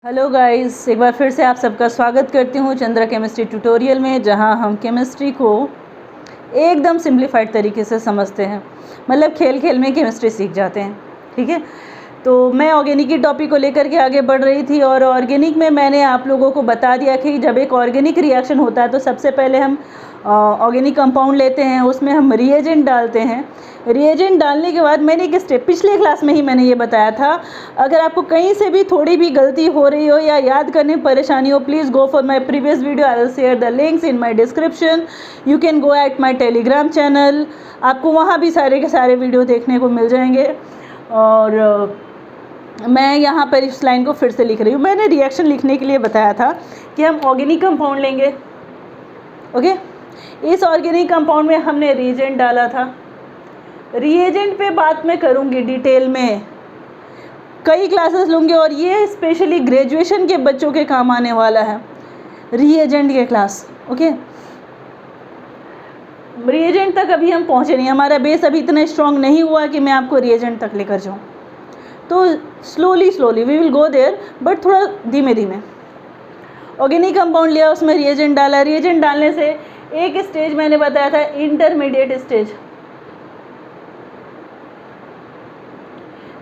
Hello guys, एक बार फिर से आप सबका स्वागत करती हूँ चंद्रा केमिस्ट्री ट्यूटोरियल में, जहाँ हम केमिस्ट्री को एकदम सिंप्लीफाइड तरीके से समझते हैं। मतलब खेल खेल में केमिस्ट्री सीख जाते हैं। ठीक है, तो मैं ऑर्गेनिक की टॉपिक को लेकर के आगे बढ़ रही थी और ऑर्गेनिक में मैंने आप लोगों को बता दिया कि जब एक ऑर्गेनिक रिएक्शन होता है तो सबसे पहले हम ऑर्गेनिक कंपाउंड लेते हैं, उसमें हम रिएजेंट डालते हैं। रिएजेंट डालने के बाद मैंने एक स्टेप पिछले क्लास में ही मैंने ये बताया था, अगर आपको कहीं से भी थोड़ी भी गलती हो रही हो या याद करने में परेशानी हो, please go for my previous video. I will share the links in my description. You can go at my Telegram channel, आपको वहाँ भी सारे के सारे वीडियो देखने को मिल जाएंगे। और मैं यहाँ पर इस लाइन को फिर से लिख रही हूँ। मैंने रिएक्शन लिखने के लिए बताया था कि हम ऑर्गेनिक कंपाउंड लेंगे। ओके, इस ऑर्गेनिक कंपाउंड में हमने रिएजेंट डाला था। रिएजेंट पे बात मैं करूँगी डिटेल में, कई क्लासेस लूँगी और ये स्पेशली ग्रेजुएशन के बच्चों के काम आने वाला है, रिएजेंट के क्लास। ओके, रिएजेंट तक अभी हम पहुँचे नहीं, हमारा बेस अभी इतना स्ट्रॉन्ग नहीं हुआ कि मैं आपको रिएजेंट तक लेकर जाऊँ। तो slowly we will go there, but थोड़ा धीमे धीमे। ऑर्गेनिक कंपाउंड लिया, उसमें रिएजेंट डाला। रिएजेंट डालने से एक स्टेज मैंने बताया था इंटरमीडिएट स्टेज,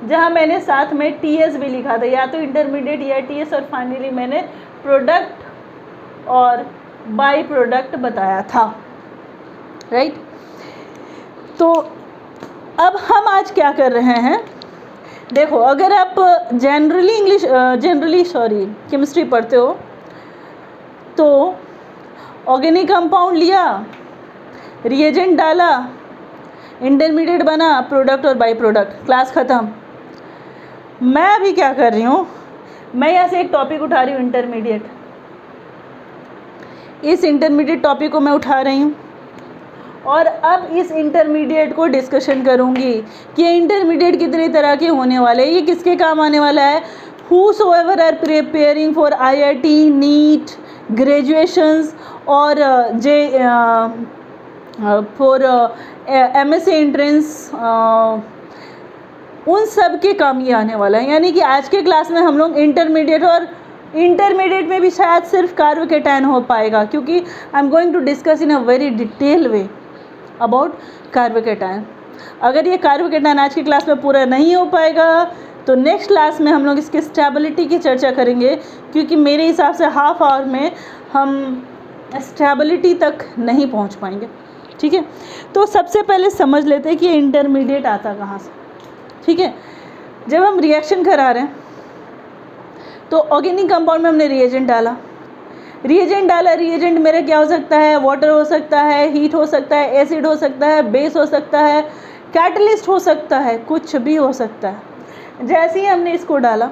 जहाँ मैंने साथ में टीएस भी लिखा था, या तो इंटरमीडिएट या टीएस, और फाइनली मैंने प्रोडक्ट और बाई प्रोडक्ट बताया था। राइट, तो अब हम आज क्या कर रहे हैं, देखो, अगर आप जनरली केमिस्ट्री पढ़ते हो तो ऑर्गेनिक कंपाउंड लिया, रिएजेंट डाला, इंटरमीडिएट बना, प्रोडक्ट और बाई प्रोडक्ट, क्लास ख़त्म। मैं अभी क्या कर रही हूँ, मैं यहाँ से एक टॉपिक उठा रही हूँ इंटरमीडिएट। इस इंटरमीडिएट टॉपिक को मैं उठा रही हूँ और अब इस इंटरमीडिएट को डिस्कशन करूँगी कि ये इंटरमीडिएट कितनी तरह के होने वाले हैं, ये किसके काम आने वाला है। whosoever are preparing for IIT, NEET, graduations और फॉर MSc एंट्रेंस, उन सब के काम ये आने वाला है। यानी कि आज के क्लास में हम लोग इंटरमीडिएट, और इंटरमीडिएट में भी शायद सिर्फ कार्बोकेटायन हो पाएगा, क्योंकि I am going to discuss in a very detail way about carbocation. अगर ये कार्बोकेटायन आज की क्लास में पूरा नहीं हो पाएगा तो नेक्स्ट क्लास में हम लोग इसकी स्टेबिलिटी की चर्चा करेंगे, क्योंकि मेरे हिसाब से हाफ आवर में हम स्टेबिलिटी तक नहीं पहुंच पाएंगे। ठीक है, तो सबसे पहले समझ लेते हैं कि इंटरमीडिएट आता कहाँ से। ठीक है, जब हम रिएक्शन करा रहे हैं तो ऑर्गेनिक कंपाउंड में हमने रिएजेंट डाला। रिएजेंट मेरा क्या हो सकता है, वाटर हो सकता है, हीट हो सकता है, एसिड हो सकता है, बेस हो सकता है, कैटलिस्ट हो सकता है, कुछ भी हो सकता है। जैसे ही हमने इसको डाला,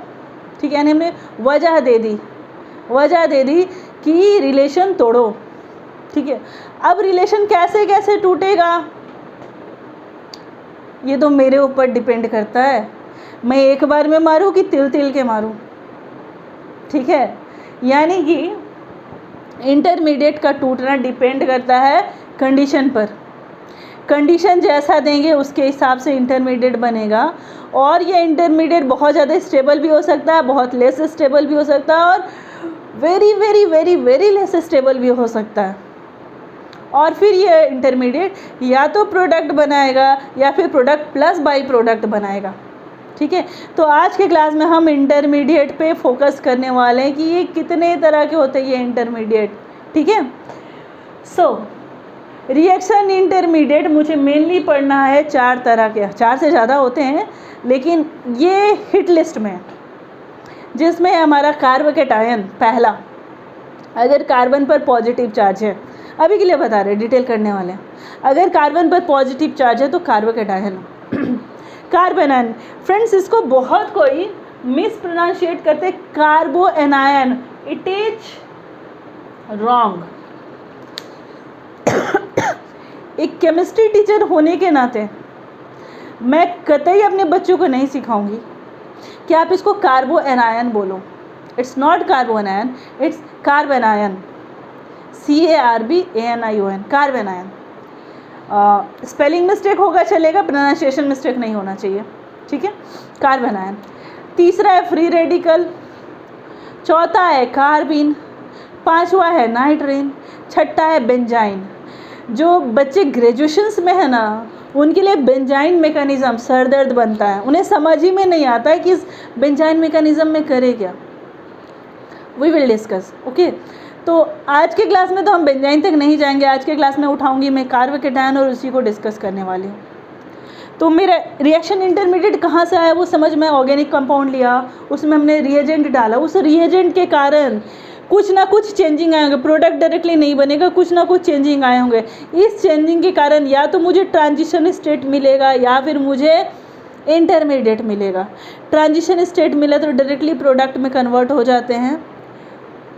ठीक है, यानी हमने वजह दे दी कि रिलेशन तोड़ो। ठीक है, अब रिलेशन कैसे कैसे टूटेगा ये तो मेरे ऊपर डिपेंड करता है, मैं एक बार में मारूं कि तिल तिल के मारूं। ठीक है, यानी कि इंटरमीडिएट का टूटना डिपेंड करता है कंडीशन पर। कंडीशन जैसा देंगे उसके हिसाब से इंटरमीडिएट बनेगा, और ये इंटरमीडिएट बहुत ज़्यादा स्टेबल भी हो सकता है, बहुत लेस स्टेबल भी हो सकता है, और very very very very less stable भी हो सकता है। और फिर ये इंटरमीडिएट या तो प्रोडक्ट बनाएगा या फिर प्रोडक्ट प्लस बाई प्रोडक्ट बनाएगा। ठीक है, तो आज के क्लास में हम इंटरमीडिएट पे फोकस करने वाले हैं कि ये कितने तरह के होते हैं ये इंटरमीडिएट। ठीक है, सो रिएक्शन इंटरमीडिएट मुझे मेनली पढ़ना है 4 तरह के, 4 से ज़्यादा होते हैं, लेकिन ये हिट लिस्ट में, जिसमें हमारा कार्बोकेटायन पहला, अगर कार्बन पर पॉजिटिव चार्ज है, अभी के लिए बता रहे, डिटेल करने वाले हैं, अगर कार्बन पर पॉजिटिव चार्ज है तो कार्बोकेटायन। कार्बोनायन, फ्रेंड्स, इसको बहुत कोई मिस प्रोनाउंशिएट करते कार्बो एनायन, इट इज रॉन्ग। एक केमिस्ट्री टीचर होने के नाते मैं कतई अपने बच्चों को नहीं सिखाऊंगी कि आप इसको कार्बो एनायन बोलो। It's not carbo anion, it's carbanion, CARBANION, carbanion. Spelling mistake होगा चलेगा, प्रोनाउंसिएशन मिस्टेक नहीं होना चाहिए। ठीक है, कार्बोनायन। तीसरा है फ्री रेडिकल, चौथा है कार्बिन, पांचवा है नाइट्रीन, छठा है बेंजाइन। जो बच्चे ग्रेजुएशंस में है ना, उनके लिए बेंजाइन मैकेनिज़्म सर दर्द बनता है, उन्हें समझ ही में नहीं आता है कि इस बेंजाइन मैकेनिज़्म में करे क्या। We will discuss, okay. तो आज के क्लास में तो हम बेंजाइन तक नहीं जाएंगे, आज के क्लास में उठाऊंगी मैं कार्बोकेटायन और उसी को डिस्कस करने वाली हूँ। तो मेरा रिएक्शन इंटरमीडिएट कहाँ से आया वो समझ में, ऑर्गेनिक कंपाउंड लिया, उसमें हमने रिएजेंट डाला, उस रिएजेंट के कारण कुछ ना कुछ चेंजिंग आए होंगे, प्रोडक्ट डायरेक्टली नहीं बनेगा, कुछ ना कुछ चेंजिंग आए होंगे। इस चेंजिंग के कारण या तो मुझे ट्रांजिशन स्टेट मिलेगा या फिर मुझे इंटरमीडिएट मिलेगा। ट्रांजिशन स्टेट मिला तो डायरेक्टली प्रोडक्ट में कन्वर्ट हो जाते हैं,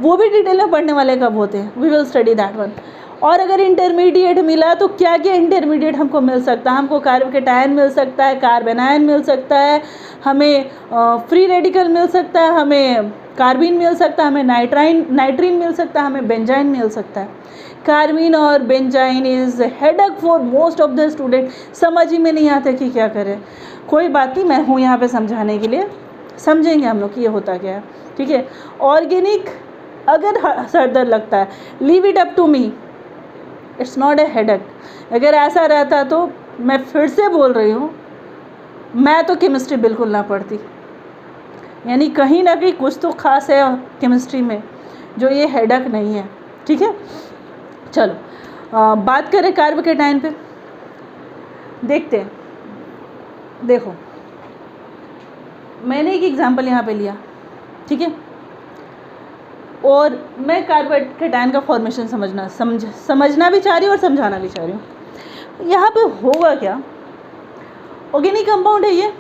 वो भी डिटेल में पढ़ने वाले कब होते हैं, we will study that one. और अगर इंटरमीडिएट मिला तो क्या क्या इंटरमीडिएट हमको मिल सकता है, हमको कार्बोकेटायन मिल सकता है, कार्बन आयन मिल सकता है, हमें फ्री रेडिकल मिल सकता है, हमें कार्बिन मिल सकता है, हमें नाइट्रीन मिल सकता है, हमें बेंजाइन मिल सकता है। कार्बिन और benzene is headache for most of the student, समझ ही में नहीं आता कि क्या करें। कोई बात नहीं, मैं हूँ यहाँ पे समझाने के लिए, समझेंगे हम लोग कि ये होता क्या है, ठीक है। ऑर्गेनिक अगर सर दर्द लगता है, leave it up to me, it's not a headache. अगर ऐसा रहता तो मैं फिर से बोल रही हूँ, मैं तो केमिस्ट्री बिल्कुल ना पढ़ती, यानी कहीं ना कहीं कुछ तो खास है केमिस्ट्री में जो ये हेडेक नहीं है, ठीक है। चलो बात करें कार्बोकेटायन पे, देखते हैं। देखो मैंने एक एग्जांपल यहाँ पे लिया, ठीक है, और मैं कार्बोकेटायन का फॉर्मेशन समझना भी चाह रही हूँ और समझाना भी चाह रही हूँ। यहाँ पे होगा क्या, ऑर्गेनिक कंपाउंड है ये,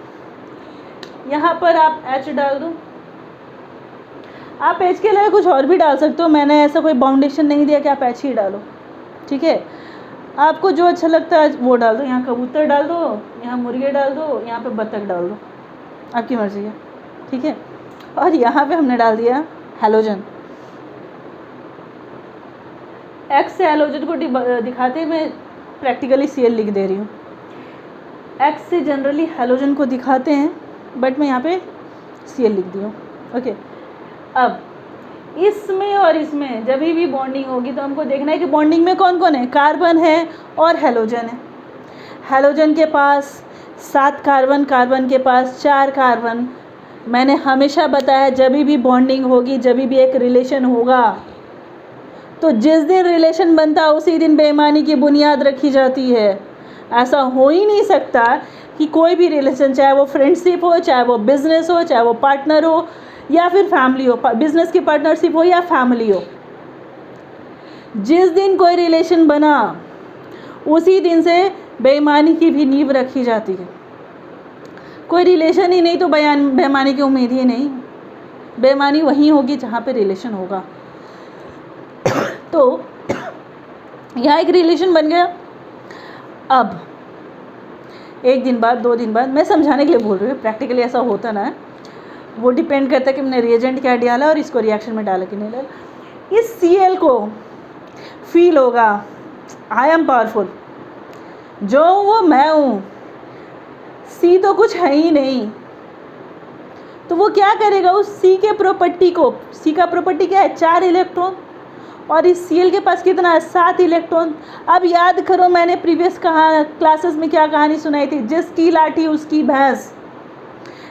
यहाँ पर आप H डाल दो, आप H के अलावा कुछ और भी डाल सकते हो, मैंने ऐसा कोई बाउंडेशन नहीं दिया कि आप H ही डालो, ठीक है। आपको जो अच्छा लगता है वो डाल दो, यहाँ कबूतर डाल दो, यहाँ मुर्गे डाल दो, यहाँ पे बत्तख डाल दो, आपकी मर्ज़ी है, ठीक है। और यहाँ पे हमने डाल दिया हैलोजन। X से हैलोजन को दिखाते मैं प्रैक्टिकली Cl लिख दे रही हूँ, X से जनरली हैलोजन को दिखाते हैं बट मैं यहाँ पे Cl लिख दी हूँ, ओके। अब इसमें और इसमें जब भी बॉन्डिंग होगी तो हमको देखना है कि बॉन्डिंग में कौन कौन है, कार्बन है और हैलोजन है। हैलोजन के पास 7 कार्बन, कार्बन के पास 4 कार्बन। मैंने हमेशा बताया जब भी बॉन्डिंग होगी, जब भी एक रिलेशन होगा, तो जिस दिन रिलेशन बनता है उसी दिन बेईमानी की बुनियाद रखी जाती है। ऐसा हो ही नहीं सकता कि कोई भी रिलेशन, चाहे वो फ्रेंडशिप हो, चाहे वो बिजनेस हो, चाहे वो पार्टनर हो या फिर फैमिली हो, बिजनेस की पार्टनरशिप हो या फैमिली हो, जिस दिन कोई रिलेशन बना उसी दिन से बेईमानी की भी नींव रखी जाती है। कोई रिलेशन ही नहीं तो बेईमानी की उम्मीद ही नहीं, बेईमानी वहीं होगी जहाँ पे रिलेशन होगा। तो यहाँ एक रिलेशन बन गया। अब एक दिन बाद, 2 दिन बाद, मैं समझाने के लिए बोल रही हूँ, प्रैक्टिकली ऐसा होता ना है, वो डिपेंड करता है कि मैंने रिएजेंट क्या डाला और इसको रिएक्शन में डाला कि नहीं डाला। इस Cl को फील होगा आई एम पावरफुल, जो वो मैं हूँ, C तो कुछ है ही नहीं, तो वो क्या करेगा, उस C के प्रॉपर्टी को, C का प्रॉपर्टी क्या है, 4 इलेक्ट्रॉन, और इस Cl के पास कितना है, 7 इलेक्ट्रॉन। अब याद करो मैंने प्रीवियस क्लासेस में क्या कहानी सुनाई थी, जिसकी लाठी उसकी भैंस।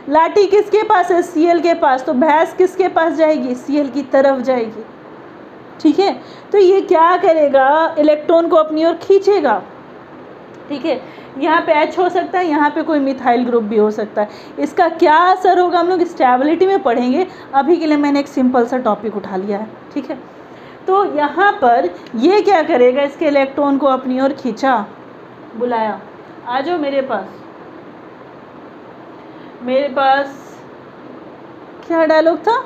लाठी किसके पास है, Cl के पास, तो भैंस किसके पास जाएगी, Cl की तरफ जाएगी, ठीक है। तो ये क्या करेगा, इलेक्ट्रॉन को अपनी ओर खींचेगा, ठीक है। यहाँ पे H हो सकता है, यहाँ पे कोई मिथाइल ग्रुप भी हो सकता है। इसका क्या असर होगा हम लोग स्टेबिलिटी में पढ़ेंगे, अभी के लिए मैंने एक सिंपल सा टॉपिक उठा लिया है, ठीक है। तो यहाँ पर ये क्या करेगा, इसके इलेक्ट्रॉन को अपनी ओर खींचा, बुलाया, आ जाओ मेरे पास। मेरे पास क्या डायलॉग था,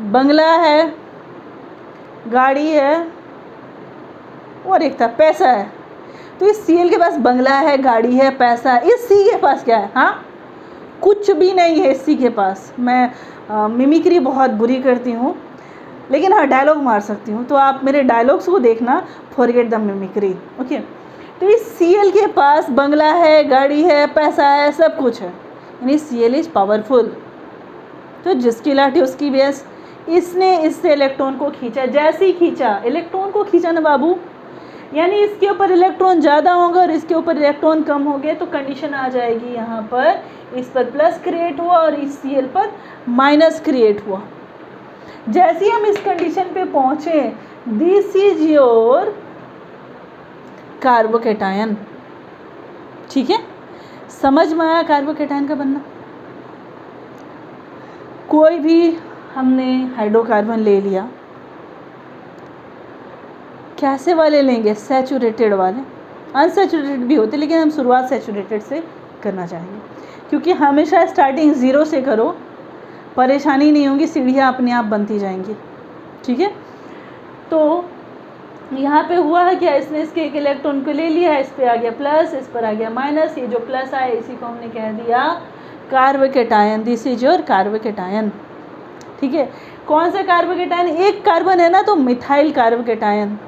बंगला है, गाड़ी है और एक था पैसा है। तो इस Cl के पास बंगला है, गाड़ी है, पैसा है। इस C के पास क्या है, हाँ कुछ भी नहीं है इस C के पास। मैं मिमिक्री बहुत बुरी करती हूँ, लेकिन हाँ डायलॉग मार सकती हूँ, तो आप मेरे डायलॉग्स को देखना, फॉरगेट द मिमिक्री, ओके। तो इस Cl के पास बंगला है, गाड़ी है, पैसा है, सब कुछ है, यानी Cl इज़ पावरफुल। तो जिसकी लाठी उसकी भैंस, इसने इससे इलेक्ट्रॉन को खींचा, जैसे ही खींचा, इलेक्ट्रॉन को खींचा ना बाबू, यानी इसके ऊपर इलेक्ट्रॉन ज़्यादा होगा और इसके ऊपर इलेक्ट्रॉन कम हो गए, तो कंडीशन आ जाएगी यहाँ पर इस पर प्लस क्रिएट हुआ और इस Cl पर माइनस क्रिएट हुआ। जैसे ही हम इस कंडीशन पे पहुँचे, दिस इज योर कार्बोकेटायन। ठीक है, समझ में आया कार्बोकेटायन का बनना। कोई भी हमने हाइड्रोकार्बन ले लिया, कैसे वाले लेंगे? सैचुरेटेड वाले, अनसैचुरेटेड भी होते, लेकिन हम शुरुआत सैचुरेटेड से करना चाहेंगे, क्योंकि हमेशा स्टार्टिंग ज़ीरो से करो, परेशानी नहीं होगी, सीढ़ियाँ अपने आप बनती जाएंगी। ठीक है, तो यहाँ पे हुआ है क्या, इसने इसके एक इलेक्ट्रॉन को ले लिया, इस पर आ गया प्लस, इस पर आ गया माइनस, ये जो प्लस आया इसी को हमने कह दिया carbocation. This is your carbocation. ठीक है, कौन सा कार्बोकेटायन? एक कार्बन है ना तो मिथाइल कार्बोकेटायन,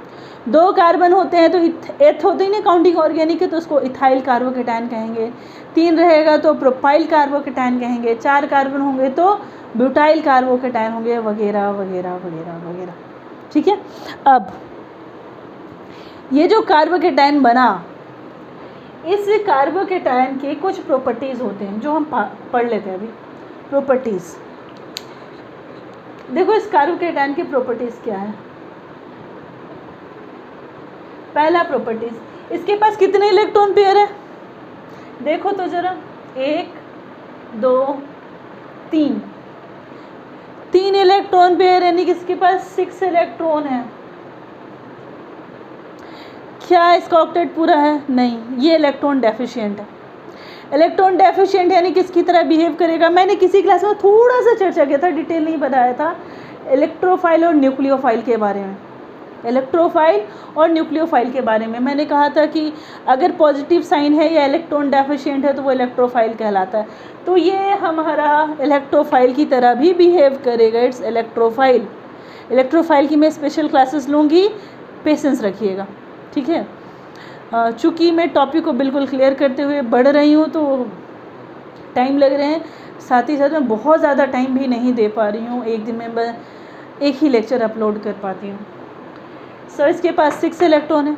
दो कार्बन होते हैं तो एथ होते ही नहीं काउंटिंग ऑर्गेनिक है तो उसको इथाइल कार्बोकेटायन कहेंगे, तीन रहेगा तो प्रोपाइल कार्बोकेटायन कहेंगे, चार कार्बन होंगे तो ब्यूटाइल कार्बोकेटायन होंगे, वगैरह वगैरह वगैरह वगैरह। ठीक है, अब ये जो कार्बोकेटायन बना, इस कार्बोकेटायन के कुछ प्रॉपर्टीज़ होते हैं जो हम पढ़ लेते हैं अभी। प्रॉपर्टीज़ देखो, इस कार्बोकेटायन की प्रॉपर्टीज़ क्या है। पहला प्रॉपर्टीज़, इसके पास कितने इलेक्ट्रॉन पेयर है? देखो तो ज़रा, 1 2 3, 3 इलेक्ट्रॉन पेयर, यानी कि इसके पास 6 इलेक्ट्रॉन है। क्या इसका ऑक्टेट पूरा है? नहीं, ये इलेक्ट्रॉन डेफिशिएंट है। इलेक्ट्रॉन डेफिशिएंट यानी किसकी तरह बिहेव करेगा? मैंने किसी क्लास में थोड़ा सा चर्चा किया था, डिटेल नहीं बताया था, इलेक्ट्रोफाइल और न्यूक्लियोफाइल के बारे में। इलेक्ट्रोफाइल और न्यूक्लियोफाइल के बारे में मैंने कहा था कि अगर पॉजिटिव साइन है या इलेक्ट्रॉन डेफिशिएंट है तो वो इलेक्ट्रोफाइल कहलाता है। तो ये हमारा इलेक्ट्रोफाइल की तरह भी बिहेव करेगा, इट्स इलेक्ट्रोफाइल। इलेक्ट्रोफाइल की मैं स्पेशल क्लासेस लूँगी, पेशेंस रखिएगा। ठीक है, चूँकि मैं टॉपिक को बिल्कुल क्लियर करते हुए बढ़ रही हूँ तो टाइम लग रहे हैं, साथ ही साथ मैं बहुत ज़्यादा टाइम भी नहीं दे पा रही हूँ, एक दिन में मैं एक ही लेक्चर अपलोड कर पाती हूँ। सो इसके पास 6 इलेक्ट्रॉन है।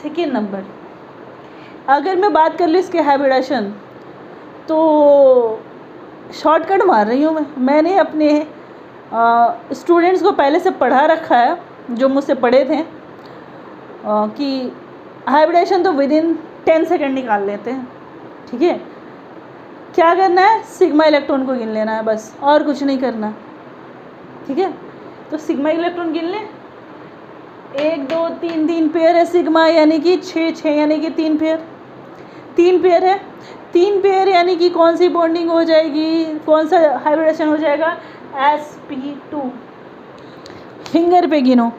सेकेंड नंबर, अगर मैं बात कर लूँ इसके हाइब्रिडेशन, तो शॉर्टकट मार रही हूँ मैंने अपने स्टूडेंट्स को पहले से पढ़ा रखा है, जो मुझसे पढ़े थे, कि हाइब्रिडेशन तो विद इन 10 सेकेंड निकाल लेते हैं। ठीक है, क्या करना है? सिग्मा इलेक्ट्रॉन को गिन लेना है बस, और कुछ नहीं करना। ठीक है, तो सिग्मा इलेक्ट्रॉन गिन लें, 1 2 3, 3 पेयर है सिग्मा, यानी कि 6 6, यानी कि 3 पेयर, 3 पेयर है। 3 पेयर यानी कि कौन सी बॉन्डिंग हो जाएगी, कौन सा हाइब्रिडेशन हो जाएगा? sp2। फिंगर पे गिनो,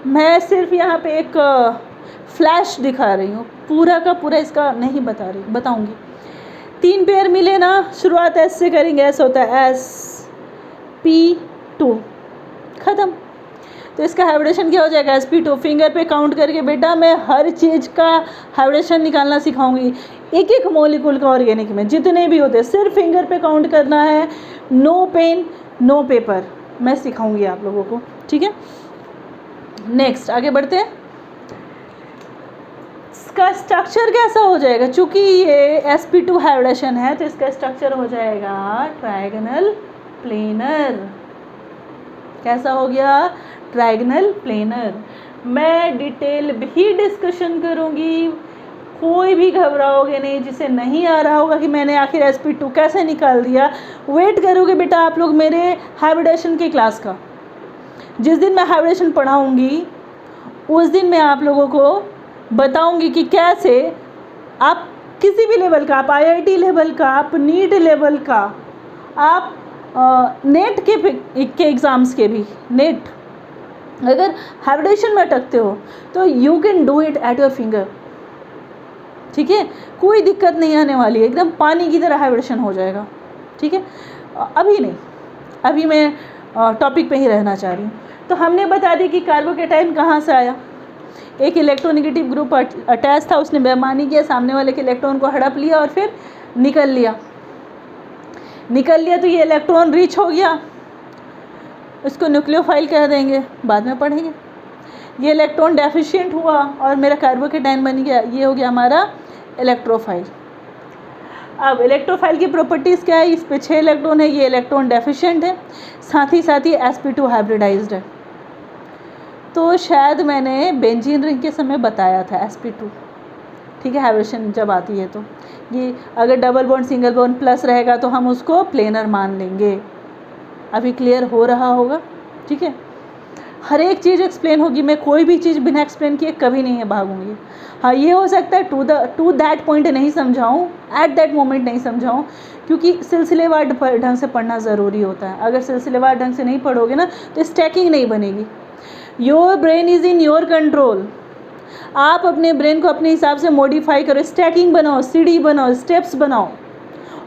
मैं सिर्फ यहाँ पे एक फ्लैश दिखा रही हूँ, पूरा का पूरा इसका नहीं बताऊँगी। 3 पेयर मिले ना, शुरुआत S से करेंगे, S होता है sp2, ख़त्म। तो इसका हाइब्रिडेशन क्या हो जाएगा? sp2। फिंगर पे काउंट करके बेटा मैं हर चीज़ का हाइब्रिडेशन निकालना सिखाऊंगी, एक एक मॉलिक्यूल का ऑर्गेनिक में जितने भी होते हैं, सिर्फ फिंगर पे काउंट करना है, नो पेन नो पेपर, मैं सिखाऊंगी आप लोगों को। ठीक है, नेक्स्ट आगे बढ़ते हैं। इसका स्ट्रक्चर कैसा हो जाएगा? चूँकि ये sp2 हाइब्रिडेशन है तो इसका स्ट्रक्चर हो जाएगा ट्रायगोनल प्लेनर। कैसा हो गया? Trigonal planar. मैं डिटेल भी डिस्कशन करूँगी, कोई भी घबराओगे नहीं। जिसे नहीं आ रहा होगा कि मैंने आखिर sp2 कैसे निकाल दिया, वेट करोगे बेटा आप लोग मेरे हाइब्रिडेशन की क्लास का। जिस दिन मैं हाइब्रिडेशन पढ़ाऊँगी उस दिन मैं आप लोगों को बताऊँगी कि कैसे आप किसी भी लेवल का, आप IIT लेवल का, आप नीट लेवल का, आप नेट के एग्ज़ाम्स के भी, नेट अगर हाइब्रिडेशन में अटकते हो तो you can do it at your finger. ठीक है, कोई दिक्कत नहीं आने वाली है, एकदम पानी की तरह हाइब्रिडेशन हो जाएगा। ठीक है, अभी नहीं, अभी मैं टॉपिक पे ही रहना चाह रही हूँ। तो हमने बता दी कि कार्बोकेटायन कहाँ से आया। एक इलेक्ट्रोनेगेटिव ग्रुप अटैच था, उसने बेईमानी किया, सामने वाले के इलेक्ट्रॉन को हड़प लिया और फिर निकल लिया तो ये इलेक्ट्रॉन रिच हो गया, इसको न्यूक्लियोफाइल कह देंगे, बाद में पढ़ेंगे। ये इलेक्ट्रॉन डेफिशिएंट हुआ और मेरा कार्बोकेटाइन बन गया, ये हो गया हमारा इलेक्ट्रोफाइल। अब इलेक्ट्रोफाइल की प्रॉपर्टीज़ क्या है, इस पे 6 इलेक्ट्रॉन है, ये इलेक्ट्रॉन डेफिशिएंट है, साथ ही sp2 हाइब्रिडाइज्ड है। तो शायद मैंने बेंजीन रिंग के समय बताया था sp2, ठीक है, हाइब्रिडेशन जब आती है तो ये अगर double bond single bond plus रहेगा तो हम उसको प्लेनर मान लेंगे। अभी क्लियर हो रहा होगा, ठीक है। हर एक चीज़ एक्सप्लेन होगी, मैं कोई भी चीज़ बिना एक्सप्लेन किए कभी नहीं भागूंगी। हाँ, ये हो सकता है टू दैट पॉइंट नहीं समझाऊँ, एट दैट मोमेंट नहीं समझाऊँ, क्योंकि सिलसिलेवार ढंग से पढ़ना ज़रूरी होता है। अगर सिलसिलेवार ढंग से नहीं पढ़ोगे ना तो स्टैकिंग नहीं बनेगी। Your brain is in your control. आप अपने ब्रेन को अपने हिसाब से मॉडिफाई करो, स्टैकिंग बनाओ, सीढ़ी बनाओ, स्टेप्स बनाओ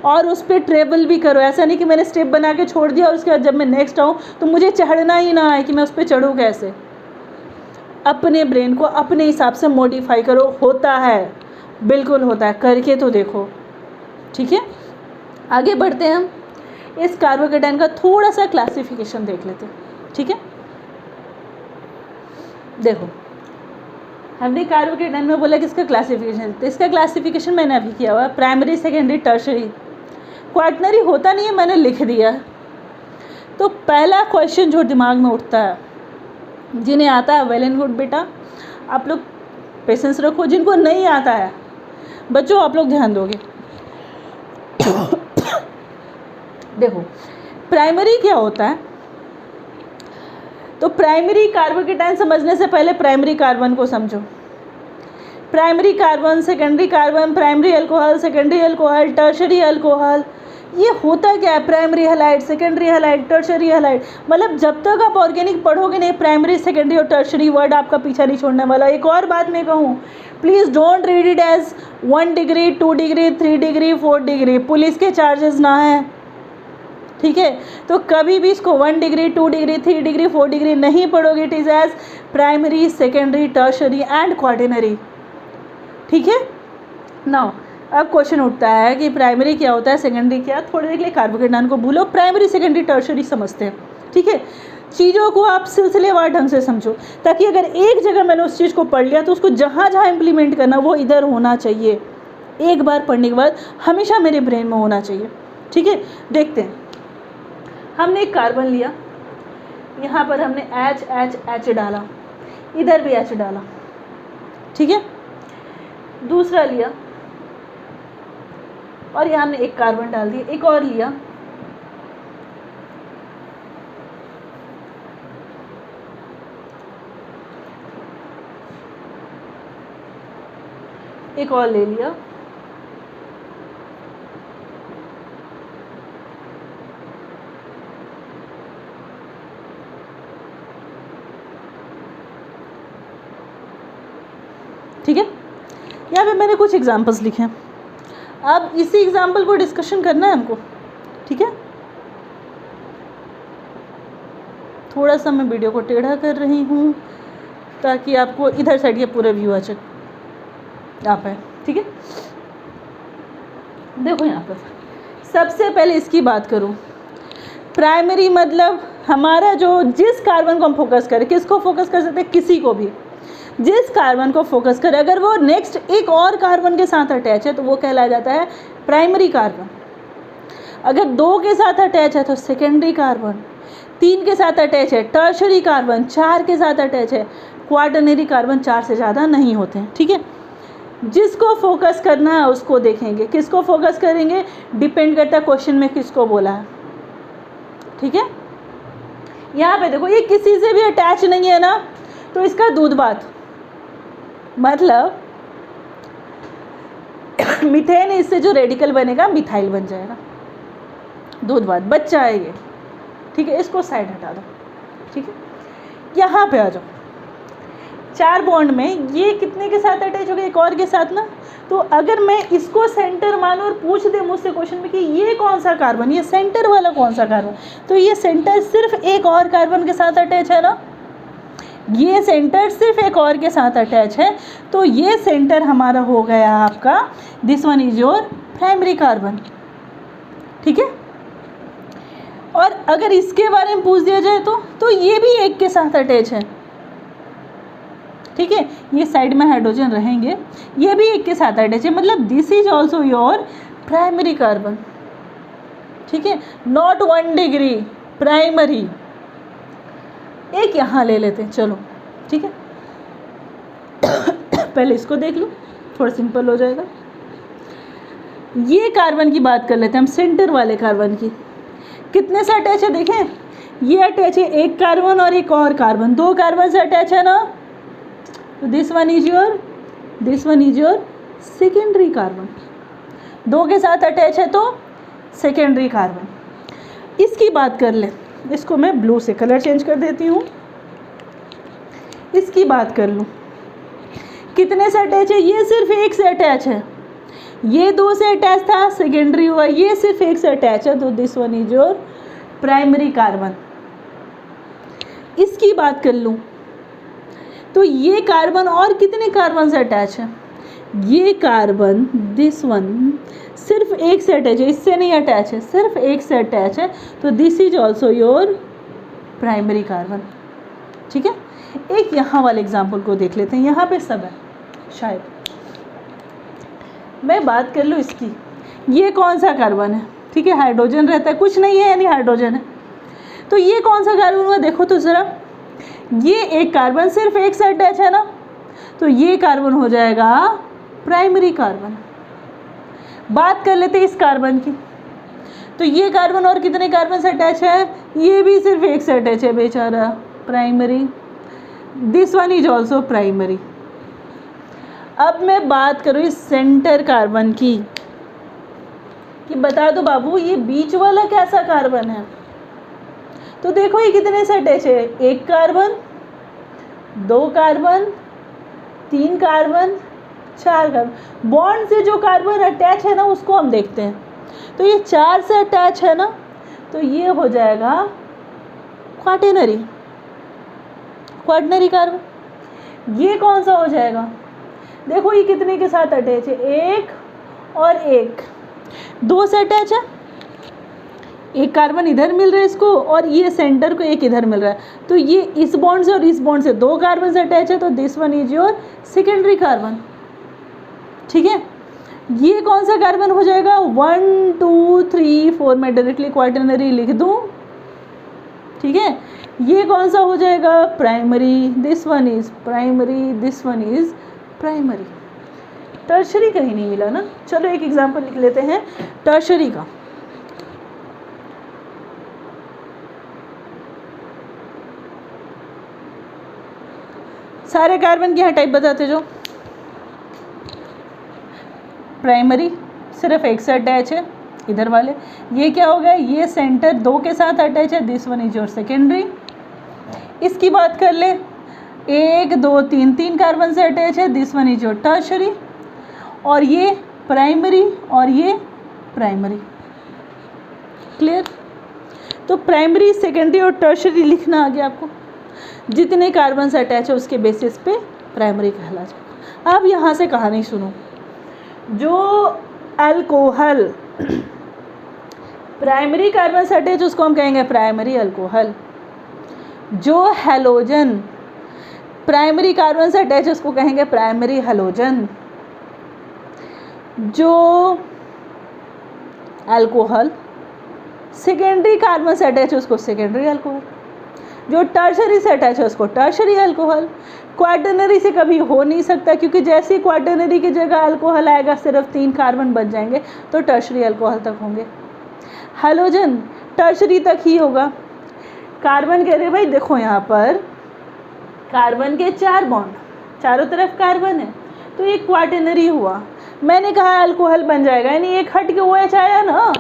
और उस पर ट्रेवल भी करो। ऐसा नहीं कि मैंने स्टेप बना के छोड़ दिया और उसके बाद जब मैं नेक्स्ट आऊँ तो मुझे चढ़ना ही ना आए कि मैं उस पर चढ़ूँ कैसे। अपने ब्रेन को अपने हिसाब से मॉडिफाई करो, होता है, बिल्कुल होता है, करके तो देखो, ठीक है। आगे बढ़ते हैं, हम इस कार्बोकेटाइन का थोड़ा सा क्लासिफिकेशन देख लेते हैं, ठीक है। देखो, हमने कार्बोकेटाइन में बोला कि इसका क्लासिफिकेशन, तो इसका क्लासिफिकेशन मैंने अभी किया हुआ है, प्राइमरी, सेकेंडरी, टर्शरी, क्वाटनरी होता नहीं है, मैंने लिख दिया। तो पहला क्वेश्चन जो दिमाग में उठता है, जिन्हें आता है वेल एंड गुड बेटा, आप लोग पेशेंस रखो, जिनको नहीं आता है बच्चों आप लोग ध्यान दोगे। देखो, प्राइमरी क्या होता है, तो प्राइमरी कार्बोकेटाइन समझने से पहले प्राइमरी कार्बन को समझो। Primary carbon, secondary carbon, primary alcohol, secondary alcohol, tertiary alcohol, ये होता क्या है, primary halide, secondary halide, tertiary halide. मतलब जब तक आप ऑर्गेनिक पढ़ोगे नहीं, प्राइमरी, सेकेंडरी और टर्शरी वर्ड आपका पीछा नहीं छोड़ने वाला। एक और बात मैं कहूँ, please don't read it as 1 degree, 2 degree, 3 degree, 4 degree, police के चार्जेस ना है, ठीक है। तो कभी भी इसको 1 डिग्री, 2 डिग्री, 3 डिग्री, 4 डिग्री नहीं पढ़ोगे। It is as primary, secondary, tertiary and quaternary, ठीक है। नाउ अब क्वेश्चन उठता है कि प्राइमरी क्या होता है, सेकेंडरी क्या। थोड़ी देर के लिए कार्बोकेटाइन को भूलो, प्राइमरी, सेकेंडरी, टर्शरी समझते हैं, ठीक है। चीज़ों को आप सिलसिलेवार ढंग से समझो, ताकि अगर एक जगह मैंने उस चीज़ को पढ़ लिया तो उसको जहाँ जहाँ इम्प्लीमेंट करना वो इधर होना चाहिए। एक बार पढ़ने के बाद हमेशा मेरे ब्रेन में होना चाहिए, ठीक है। देखते हैं, हमने एक कार्बन लिया, यहाँ पर हमने H डाला, इधर भी H डाला, ठीक है। दूसरा लिया और यहाँ हमने एक कार्बन डाल दिया, एक और लिया, एक और ले लिया, ठीक है। यहाँ पे मैंने कुछ एग्जांपल्स लिखे हैं, अब इसी एग्जाम्पल को डिस्कशन करना है हमको, ठीक है। थोड़ा सा मैं वीडियो को टेढ़ा कर रही हूँ ताकि आपको इधर साइड ये पूरा व्यू आ पाए, ठीक है। देखो यहाँ पर सबसे पहले इसकी बात करूँ, प्राइमरी मतलब हमारा जो जिस कार्बन को हम फोकस करें, किसको फोकस कर सकते हैं, किसी को भी, जिस कार्बन को फोकस करें, अगर वो नेक्स्ट एक और कार्बन के साथ अटैच है तो वो कहलाया जाता है प्राइमरी कार्बन। अगर 2 के साथ अटैच है तो सेकेंडरी कार्बन, 3 के साथ अटैच है टर्शरी कार्बन, 4 के साथ अटैच है क्वाटरनरी कार्बन, 4 से ज़्यादा नहीं होते हैं, ठीक है। जिसको फोकस करना है उसको देखेंगे, किसको फोकस करेंगे डिपेंड करता है क्वेश्चन में किसको बोला है, ठीक है। यहाँ पे देखो, ये किसी से भी अटैच नहीं है ना, तो इसका दूध भात मतलब मीथेन, इससे जो रेडिकल बनेगा मिथाइल बन जाएगा, दूध भात बच्चा है ये, ठीक है। इसको साइड हटा दो, ठीक है। यहाँ पे आ जाओ, 4 बॉन्ड में ये कितने के साथ अटैच हो गया, एक और के साथ ना। तो अगर मैं इसको सेंटर मानूं और पूछ दे मुझसे क्वेश्चन में कि ये कौन सा कार्बन, ये सेंटर वाला कौन सा कार्बन, तो ये सेंटर सिर्फ एक और कार्बन के साथ अटैच है ना, ये सेंटर सिर्फ एक और के साथ अटैच है, तो ये सेंटर हमारा हो गया आपका, this one is your primary carbon, ठीक है। और अगर इसके बारे में पूछ दिया जाए तो ये भी एक के साथ अटैच है, ठीक है, ये साइड में हाइड्रोजन रहेंगे, ये भी एक के साथ अटैच है, मतलब this is also your primary carbon, ठीक है, नॉट 1 डिग्री प्राइमरी। एक यहाँ ले लेते हैं, चलो ठीक है पहले इसको देख लो, थोड़ा सिंपल हो जाएगा। ये कार्बन की बात कर लेते हैं हम, सेंटर वाले कार्बन की, कितने से अटैच है देखें, ये अटैच है एक कार्बन और एक और कार्बन, 2 कार्बन से अटैच है ना, तो this one is your secondary carbon, 2 के साथ अटैच है तो सेकेंडरी कार्बन। इसकी बात कर ले, इसको मैं ब्लू से कलर चेंज कर देती हूँ, इसकी बात कर लूँ, कितने से अटैच है, ये सिर्फ एक से अटैच है, ये 2 से अटैच था, सेकेंडरी हुआ, ये सिर्फ एक से अटैच है, तो this one is your primary carbon. इसकी बात कर लूँ तो ये कार्बन और कितने कार्बन से अटैच है, ये कार्बन दिस वन सिर्फ एक से अटैच है, इससे नहीं अटैच है, सिर्फ एक से अटैच है, तो this is also your primary carbon, ठीक है। एक यहाँ वाले एग्जाम्पल को देख लेते हैं, यहाँ पे सब है शायद, मैं बात कर लूँ इसकी, ये कौन सा कार्बन है, ठीक है, हाइड्रोजन रहता है, कुछ नहीं है यानी हाइड्रोजन है, तो ये कौन सा कार्बन हुआ, देखो तो ज़रा, ये एक कार्बन सिर्फ एक से अटैच है ना, तो ये कार्बन हो जाएगा प्राइमरी कार्बन। बात कर लेते हैं इस कार्बन की, तो ये कार्बन और कितने कार्बन से अटैच है, ये भी सिर्फ एक से अटैच है बेचारा, primary, this one is also primary. अब मैं बात करूँ इस सेंटर कार्बन की, कि बता दो बाबू ये बीच वाला कैसा कार्बन है, तो देखो ये कितने से अटैच है, 1 carbon, 2 carbon, 3 carbon, 4 carbon, bond से जो कार्बन अटैच है ना उसको हम देखते हैं, तो ये 4 से अटैच है ना, तो ये हो जाएगा क्वाटरनरी कार्बन। ये कौन सा हो जाएगा, देखो ये कितने के साथ अटैच है, 1 और 1, 2 से अटैच है, 1 कार्बन इधर मिल रहा है इसको, और ये सेंटर को 1 इधर मिल रहा है, तो ये इस बॉन्ड से और इस बॉन्ड से 2 कार्बन से अटैच है, तो this one is your secondary carbon, ठीक है। ये कौन सा कार्बन हो जाएगा, 1 2 3 4, मैं डायरेक्टली क्वाटरनरी लिख दूँ, ठीक है। ये कौन सा हो जाएगा, primary, this one is primary, this one is primary. Tertiary कहीं नहीं मिला ना, चलो एक एग्जांपल लिख लेते हैं टर्शरी का। सारे कार्बन की यहाँ टाइप बताते जो, प्राइमरी सिर्फ एक से अटैच है, इधर वाले, ये क्या हो गया, ये सेंटर 2 के साथ अटैच है, this one is your secondary. इसकी बात कर ले, 1 2 3 3 कार्बन से अटैच है, this one is your tertiary, और ये प्राइमरी और ये प्राइमरी, क्लियर। तो प्राइमरी, सेकेंडरी और टर्शरी लिखना आ गया आपको, जितने कार्बन से अटैच है उसके बेसिस पे प्राइमरी कहला जाएगा। अब यहाँ से कहानी सुनो, जो अल्कोहल प्राइमरी कार्बन से अटैच उसको हम कहेंगे प्राइमरी अल्कोहल, जो हैलोजन प्राइमरी कार्बन से अटैच उसको कहेंगे प्राइमरी हैलोजन, जो अल्कोहल सेकेंडरी कार्बन से अटैच है उसको सेकेंडरी अल्कोहल, जो टर्शरी से अटैच है उसको टर्शरी अल्कोहल। क्वाटरनरी से कभी हो नहीं सकता, क्योंकि जैसे ही क्वाटरनरी की जगह अल्कोहल आएगा सिर्फ 3 कार्बन बच जाएंगे, तो टर्शरी अल्कोहल तक होंगे। हैलोजन टर्शरी तक ही होगा। कार्बन कह रहे भाई देखो यहाँ पर कार्बन के 4 बॉन्ड, चारों तरफ कार्बन है, तो ये क्वाटरनरी हुआ। मैंने कहा अल्कोहल बन जाएगा, यानी एक हट के OH आया ना,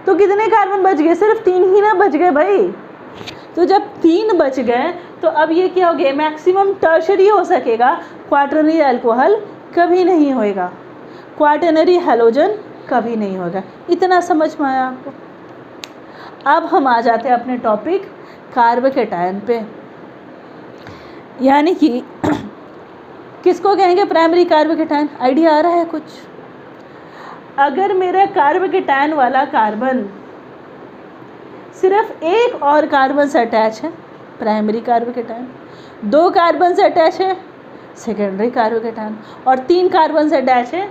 तो कितने कार्बन बच गए, सिर्फ 3 ही ना बच गए भाई। तो जब 3 बच गए तो अब ये क्या हो गया, मैक्सिमम टर्शरी हो सकेगा, क्वाटरनरी अल्कोहल कभी नहीं होएगा, क्वाटरनरी हैलोजन कभी नहीं होगा। इतना समझ में आया आपको। अब हम आ जाते हैं अपने टॉपिक कार्बोकैटायन पे, यानी कि किसको कहेंगे प्राइमरी कार्बोकैटायन। आइडिया आ रहा है कुछ। अगर मेरा कार्बोकैटायन वाला कार्बन सिर्फ एक और कार्बन से अटैच है प्राइमरी कार्बोकेटायन, 2 कार्बन से अटैच है सेकेंडरी कार्बोकेटायन और 3 कार्बन से अटैच है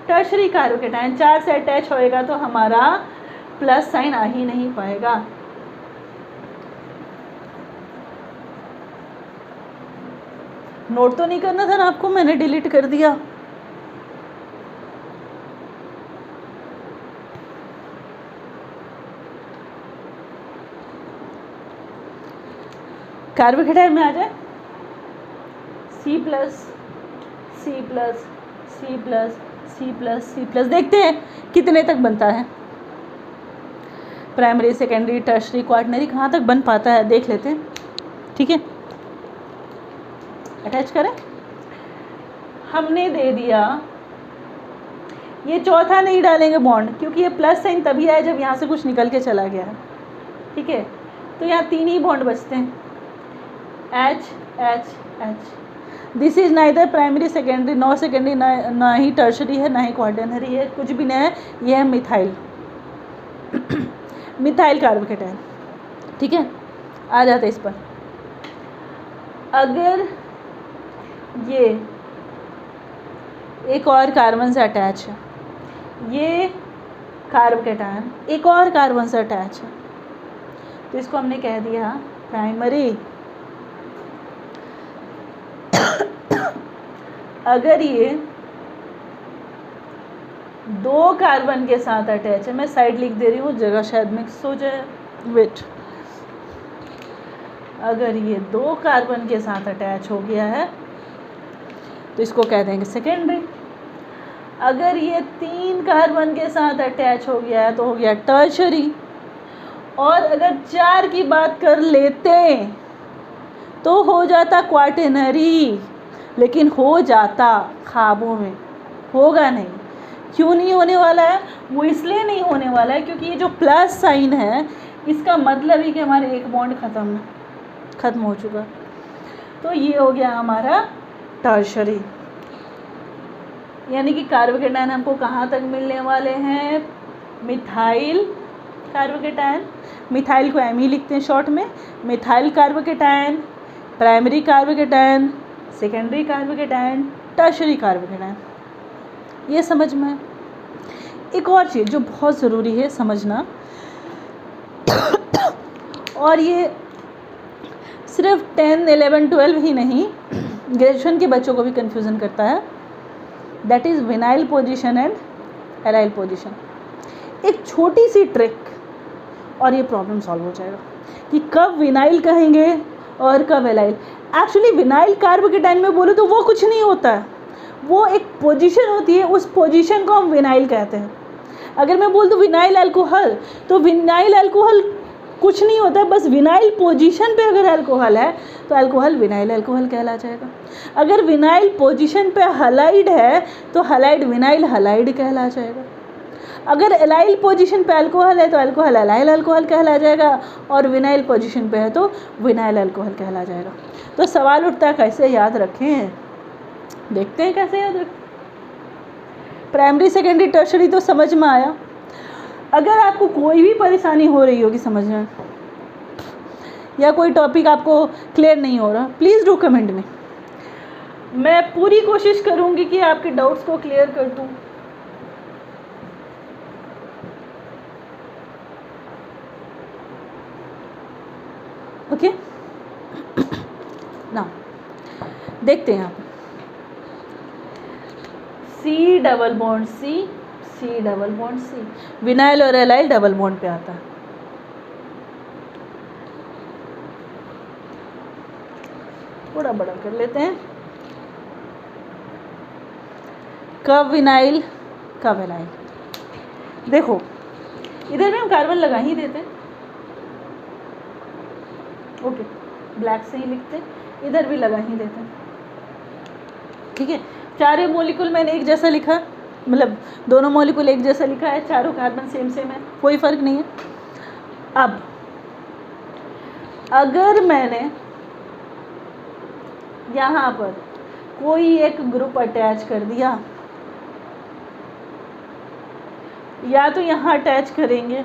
टर्शरी कार्बोकेटायन। 4 से अटैच होएगा तो हमारा प्लस साइन आ ही नहीं पाएगा। नोट तो नहीं करना था ना आपको, मैंने डिलीट कर दिया। कार्बोकेटायन में आ जाए C plus C plus C plus C plus C plus, देखते हैं कितने तक बनता है। प्राइमरी सेकेंडरी टर्शरी क्वार्टनरी कहाँ तक बन पाता है देख लेते हैं, ठीक है। अटैच करें, हमने दे दिया, ये चौथा नहीं डालेंगे बॉन्ड क्योंकि ये प्लस साइन तभी आया जब यहाँ से कुछ निकल के चला गया है, ठीक है। तो यहाँ 3 ही बॉन्ड बचते हैं, H H H। This is neither primary secondary, not secondary, ना ही टर्शरी है ना ही क्वार्टनरी है, कुछ भी नहीं है। ये है मिथाइल मिथाइल कार्बोकेटायन, ठीक है। आ जाते इस पर, अगर ये एक और कार्बन से अटैच है, ये कार्बोकेटायन एक और कार्बन से अटैच है, तो इसको हमने कह दिया प्राइमरी। अगर ये 2 कार्बन के साथ अटैच है, मैं साइड लिख दे रही हूँ, जगह शायद मिक्स हो जाए, वेट। अगर ये 2 कार्बन के साथ अटैच हो गया है तो इसको कह देंगे सेकेंडरी। अगर ये 3 कार्बन के साथ अटैच हो गया है तो हो गया टर्शरी। और अगर 4 की बात कर लेते तो हो जाता क्वार्टनरी, लेकिन हो जाता ख्वाबों में, होगा नहीं। क्यों नहीं होने वाला है? वो इसलिए नहीं होने वाला है क्योंकि ये जो प्लस साइन है इसका मतलब ही कि हमारे एक बॉन्ड ख़त्म हो चुका। तो ये हो गया हमारा टर्शरी, यानी कि कार्बोकेटायन हमको कहाँ तक मिलने वाले हैं? मिथाइल कार्बोकेटायन, मिथाइल को एम ही लिखते हैं शॉर्ट में, methyl carbocation, primary carbocation, secondary carbocation, tertiary carbocation. ये समझ में। एक और चीज़ जो बहुत ज़रूरी है समझना, और ये सिर्फ 10, 11, 12 ही नहीं, ग्रेजुएशन के बच्चों को भी कन्फ्यूज़न करता है, that is vinyl position and aryl position. एक छोटी सी ट्रिक और ये प्रॉब्लम सॉल्व हो जाएगा कि कब विनाइल कहेंगे और कब एराइल। एक्चुअली विनाइल कार्बोकेटायन में बोलो तो वो कुछ नहीं होता है, वो एक पोजीशन होती है, उस पोजीशन को हम विनाइल कहते हैं। अगर मैं बोल दूँ विनाइल अल्कोहल, तो विनाइल अल्कोहल कुछ नहीं होता है, बस विनाइल पोजीशन पे अगर अल्कोहल है तो अल्कोहल विनाइल अल्कोहल कहला जाएगा। अगर विनाइल पोजीशन पे हलाइड है तो हलाइड विनाइल हलाइड कहला जाएगा। अगर एलाइल पोजीशन पे अल्कोहल है तो अल्कोहल एलाइल अल्कोहल कहला जाएगा, और विनाइल पोजीशन पे है तो विनाइल अल्कोहल कहला जाएगा। तो सवाल उठता है कैसे याद रखें, देखते हैं कैसे याद रखें। प्राइमरी सेकेंडरी टर्शरी तो समझ में आया। अगर आपको कोई भी परेशानी हो रही होगी समझने में, या कोई टॉपिक आपको क्लियर नहीं हो रहा, प्लीज़ डू कमेंट में। मैं पूरी कोशिश करूँगी कि आपके डाउट्स को क्लियर कर दूँ। ओके, ना देखते हैं आप, C double bond C, C double bond C, vinyl और एलाइल डबल बॉन्ड पे आता है। थोड़ा बड़ा कर लेते हैं, कब विनाइल कब एलाइल। देखो इधर में हम कार्बन लगा ही देते हैं, ओके, ब्लैक से ही लिखते हैं, इधर भी लगा ही देते हैं, ठीक है। चारों मॉलिक्यूल मैंने एक जैसा लिखा, मतलब दोनों मॉलिक्यूल एक जैसा लिखा है, चारों कार्बन सेम सेम है, कोई फ़र्क नहीं है। अब अगर मैंने यहाँ पर कोई एक ग्रुप अटैच कर दिया, या तो यहाँ अटैच करेंगे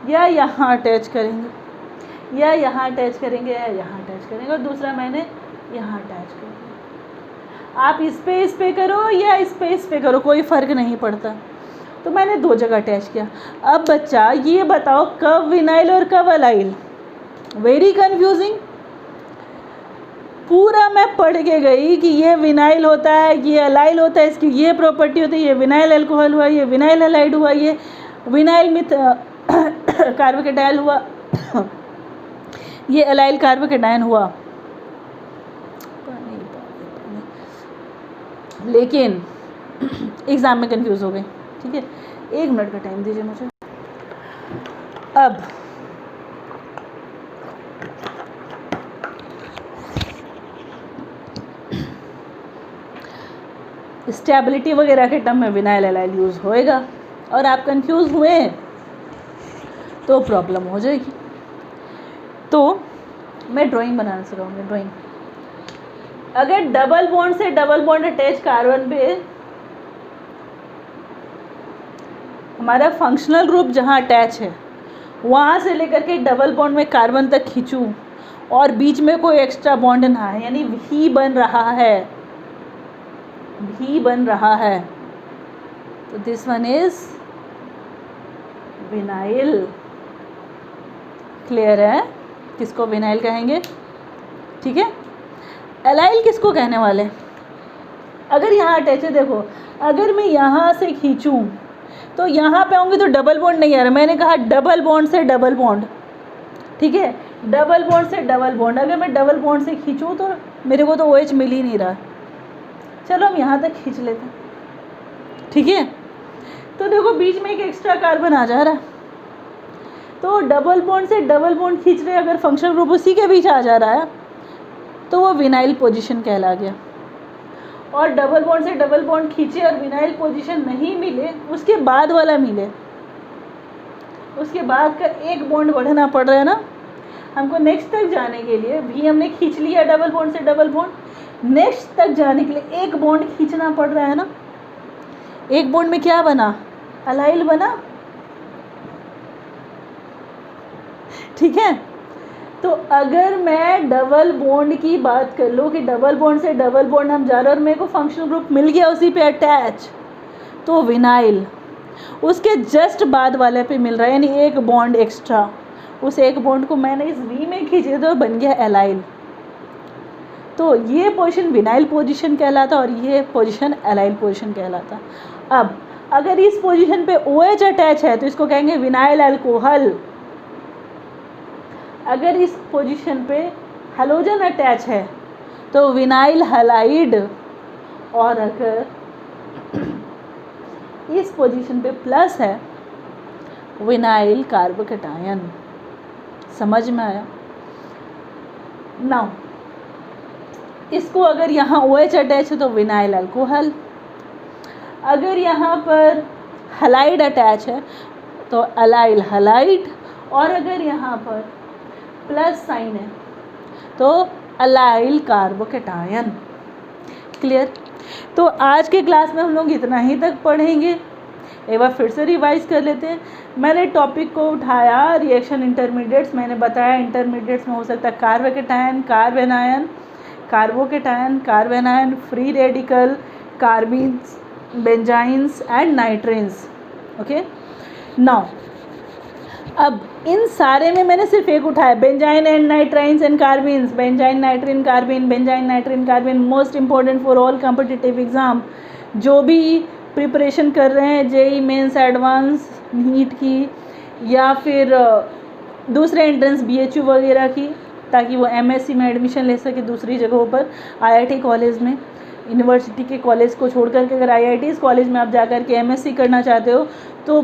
या यहाँ अटैच करेंगे, या यहाँ अटैच करेंगे, या यहाँ अटैच करेंगे, और दूसरा मैंने यहाँ अटैच कर दिया। आप इस पे करो या इस पे करो, कोई फ़र्क नहीं पड़ता। तो मैंने 2 जगह अटैच किया। अब बच्चा ये बताओ कब विनाइल और कब अलाइल? Very confusing. पूरा मैं पढ़ के गई कि ये विनाइल होता है, ये अलाइल होता है, इसकी ये प्रॉपर्टी होती है, ये विनाइल अल्कोहल हुआ, ये विनाइल हैलाइड हुआ, ये विनाइल मिथ कार्बोकेटाइल हुआ, ये अलाइल कार्बोकेटायन हुआ। लेकिन एग्ज़ाम में कंफ्यूज हो गई। ठीक है, 1 मिनट का टाइम दीजिए मुझे। अब स्टेबिलिटी वगैरह के टर्म में विनाइल एलाइल यूज़ होएगा, और आप कंफ्यूज हुए तो प्रॉब्लम हो जाएगी। तो मैं ड्राइंग बनाना सिखाऊंगी। ड्राइंग, अगर डबल बॉन्ड से डबल बॉन्ड अटैच कार्बन पे हमारा फंक्शनल ग्रुप जहाँ अटैच है वहाँ से लेकर के डबल बॉन्ड में कार्बन तक खींचूँ और बीच में कोई एक्स्ट्रा बॉन्ड ना है, यानी भी बन रहा है, भी बन रहा है, तो this one is vinyl. Clear है? किसको विनाइल कहेंगे? ठीक है। एलाइल किसको कहने वाले? अगर यहाँ अटैच है, देखो अगर मैं यहाँ से खींचूँ तो यहाँ पे आऊँगी तो डबल बॉन्ड नहीं आ रहा, मैंने कहा डबल बॉन्ड से डबल बॉन्ड। ठीक है, डबल बॉन्ड से डबल बॉन्ड, अगर मैं डबल बॉन्ड से खींचूँ तो मेरे को तो OH मिल ही नहीं रहा। चलो हम यहाँ तक खींच लेते हैं। ठीक है, तो देखो बीच में एक एक्स्ट्रा कार्बन आ जा रहा है, तो डबल बॉन्ड से डबल बॉन्ड खींच रहे, अगर फंक्शनल ग्रुप उसी के बीच आ जा रहा है तो वो विनाइल पोजीशन कहला गया। और डबल बॉन्ड से डबल बॉन्ड खींचे और विनाइल पोजीशन नहीं मिले, उसके बाद वाला मिले, उसके बाद का एक बॉन्ड बढ़ना पड़ रहा है ना हमको नेक्स्ट तक जाने के लिए। भी हमने खींच लिया डबल बॉन्ड से डबल बॉन्ड, नेक्स्ट तक जाने के लिए एक बॉन्ड खींचना पड़ रहा है ना। एक बॉन्ड में क्या बना? अलाइल बना। ठीक है, तो अगर मैं डबल बॉन्ड की बात कर लूँ कि डबल बॉन्ड से डबल बॉन्ड हम जा रहे और मेरे को फंक्शनल ग्रुप मिल गया उसी पे अटैच, तो विनाइल उसके जस्ट बाद वाले पे मिल रहा है, यानी एक बॉन्ड एक्स्ट्रा। उस एक बॉन्ड को मैंने इस वी में खींचे तो बन गया एलाइल। तो ये पोजीशन विनाइल पोजीशन कहलाता और ये पोजीशन एलाइल पोजीशन कहलाता। अब अगर इस पोजीशन पे OH अटैच है तो इसको कहेंगे विनाइल अल्कोहल। अगर इस पोजीशन पे हैलोजन अटैच है तो विनाइल हैलाइड, और अगर इस पोजीशन पे प्लस है विनाइल कार्बोकेटायन। समझ में आया? नाउ इसको अगर यहाँ OH अटैच है तो विनाइल अल्कोहल, अगर यहाँ पर हैलाइड अटैच है तो अलाइल हैलाइड, और अगर यहाँ पर प्लस साइन है तो अलाइल कार्बोकेटायन। क्लियर? तो आज के क्लास में हम लोग इतना ही तक पढ़ेंगे। एक बार फिर से रिवाइज कर लेते हैं। मैंने टॉपिक को उठाया रिएक्शन इंटरमीडिएट्स। मैंने बताया इंटरमीडिएट्स में हो सकता है carbocation, carbanion, carbocation, carbanion, free radical, carbenes, benzynes and nitrenes. Okay, now अब इन सारे में मैंने सिर्फ एक उठाया, benzyne and nitrenes and carbenes, benzyne nitrene carbene, benzyne nitrene carbene, most important for all competitive exam. जो भी प्रिपरेशन कर रहे हैं जेई मेंस, एडवांस, नीट की या फिर दूसरे एंट्रेंस BHU वगैरह की, ताकि वो MSc में एडमिशन ले सके दूसरी जगहों पर, IIT कॉलेज में, यूनिवर्सिटी के कॉलेज को छोड़ करके अगर IITs कॉलेज में आप जा कर के MSc करना चाहते हो तो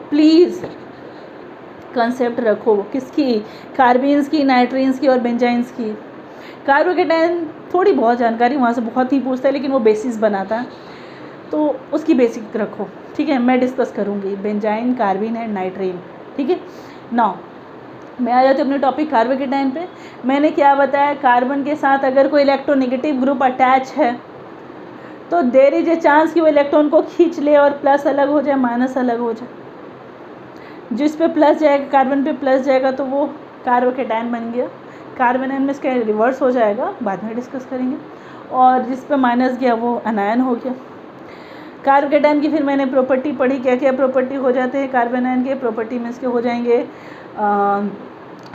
प्लीज़ कंसेप्ट रखो। किसकी? कार्बीन्स की, नाइट्रीन्स की और बेंजाइन्स की। कार्बोकेटायन थोड़ी बहुत जानकारी वहाँ से बहुत ही पूछता है, लेकिन वो बेसिस बनाता है, तो उसकी बेसिक रखो। ठीक है, मैं डिस्कस करूँगी बेंजाइन, कार्बीन एंड नाइट्रीन। ठीक है, नाउ मैं आ जाती हूँ अपने टॉपिक कार्बोकेटायन पे। मैंने क्या बताया? कार्बन के साथ अगर कोई इलेक्ट्रोनेगेटिव ग्रुप अटैच है तो देयर इज ए चांस कि वो इलेक्ट्रॉन को खींच ले और प्लस अलग हो जाए, माइनस अलग हो जाए। जिस पे प्लस जाएगा, कार्बन पे प्लस जाएगा तो वो कार्बोकेटायन बन गया। कार्बोनायन में इसका रिवर्स हो जाएगा, बाद में डिस्कस करेंगे। और जिस पे माइनस गया वो अनायन हो गया। कार्बोकेटायन की फिर मैंने प्रॉपर्टी पढ़ी, क्या क्या प्रॉपर्टी हो जाते हैं कार्बोनायन के। प्रॉपर्टी में इसके हो जाएंगे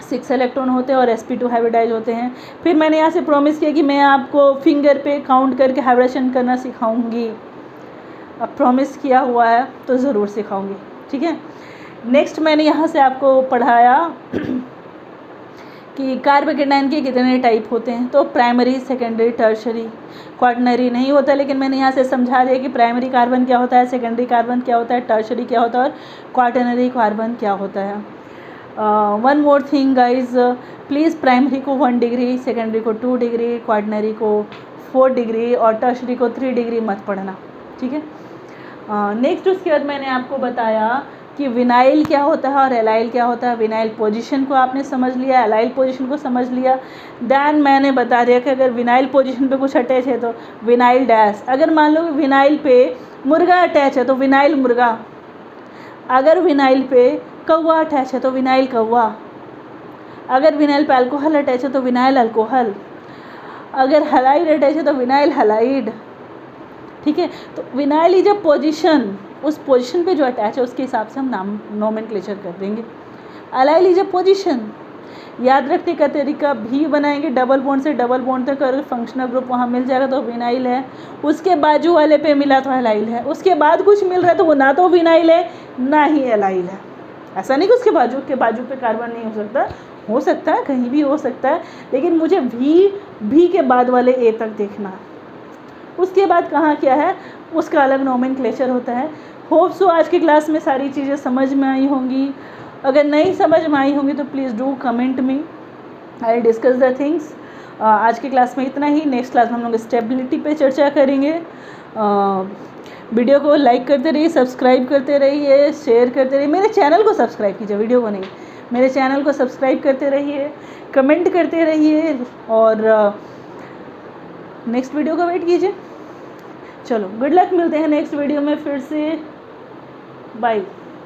6 इलेक्ट्रॉन होते हैं और sp2 हाइब्रिडाइज होते हैं। फिर मैंने यहाँ से प्रॉमिस किया कि मैं आपको फिंगर पे काउंट करके हाइब्रिडेशन करना सिखाऊंगी। अब प्रॉमिस किया हुआ है तो ज़रूर सिखाऊंगी, ठीक है। नेक्स्ट मैंने यहाँ से आपको पढ़ाया कि कार्बोकेटायन के कितने टाइप होते हैं। तो प्राइमरी, सेकेंडरी, टर्शरी, क्वाटरनरी नहीं होता, लेकिन मैंने यहाँ से समझा दिया कि प्राइमरी कार्बन क्या होता है, सेकेंडरी कार्बन क्या होता है, टर्शरी क्या होता है और क्वाटरनरी कार्बन क्या होता है। One more thing guys, please primary को 1 डिग्री, सेकेंडरी को 2 डिग्री, क्वाटरनरी को 4 डिग्री और टर्शरी को 3 डिग्री मत पढ़ना, ठीक है। नेक्स्ट उसके बाद मैंने आपको बताया कि विनाइल क्या होता है और एलाइल क्या होता है। विनाइल पोजीशन को आपने समझ लिया, एलाइल पोजीशन को समझ लिया। देन मैंने बता दिया कि अगर विनाइल पोजीशन पे कुछ अटैच है तो विनाइल डैश। अगर मान लो विनाइल पे मुर्गा अटैच है तो विनाइल मुर्गा। अगर विनाइल पे कौवा अटैच है तो विनाइल कौवा। अगर विनाइल पे अल्कोहल अटैच है तो विनाइल अल्कोहल। अगर हलाइड अटैच है तो विनाइल हलाइड, ठीक है। तो विनाइल इज अ पोजीशन, उस पोजीशन पे जो अटैच है उसके हिसाब से हम नाम नोमेनक्लेचर कर देंगे। Allyl is a position. याद रखने का तरीका, भी बनाएंगे डबल बॉन्ड से डबल बॉन्ड तक, अगर फंक्शनल ग्रुप वहाँ मिल जाएगा तो विनाइल है। उसके बाजू वाले पे मिला तो एलाइल है। उसके बाद कुछ मिल रहा है तो वो ना तो विनाइल है ना ही एलाइल है। ऐसा नहीं कि उसके बाजू पे कार्बन नहीं हो सकता है कहीं भी हो सकता है, लेकिन मुझे भी के बाद वाले ए तक देखना है। उसके बाद कहाँ क्या है उसका अलग नोमेनक्लेचर होता है। होप सो आज की क्लास में सारी चीज़ें समझ में आई होंगी। अगर नहीं समझ में आई होंगी तो please do comment me, I discuss the things. आज की क्लास में इतना ही। नेक्स्ट क्लास में हम लोग स्टेबिलिटी पे चर्चा करेंगे। वीडियो को लाइक करते रहिए, सब्सक्राइब करते रहिए, शेयर करते रहिए। मेरे चैनल को सब्सक्राइब कीजिए, वीडियो को नहीं, मेरे चैनल को सब्सक्राइब करते रहिए, कमेंट करते रहिए और नेक्स्ट वीडियो का वेट कीजिए। चलो गुड लक, मिलते हैं नेक्स्ट वीडियो में फिर से। बाय।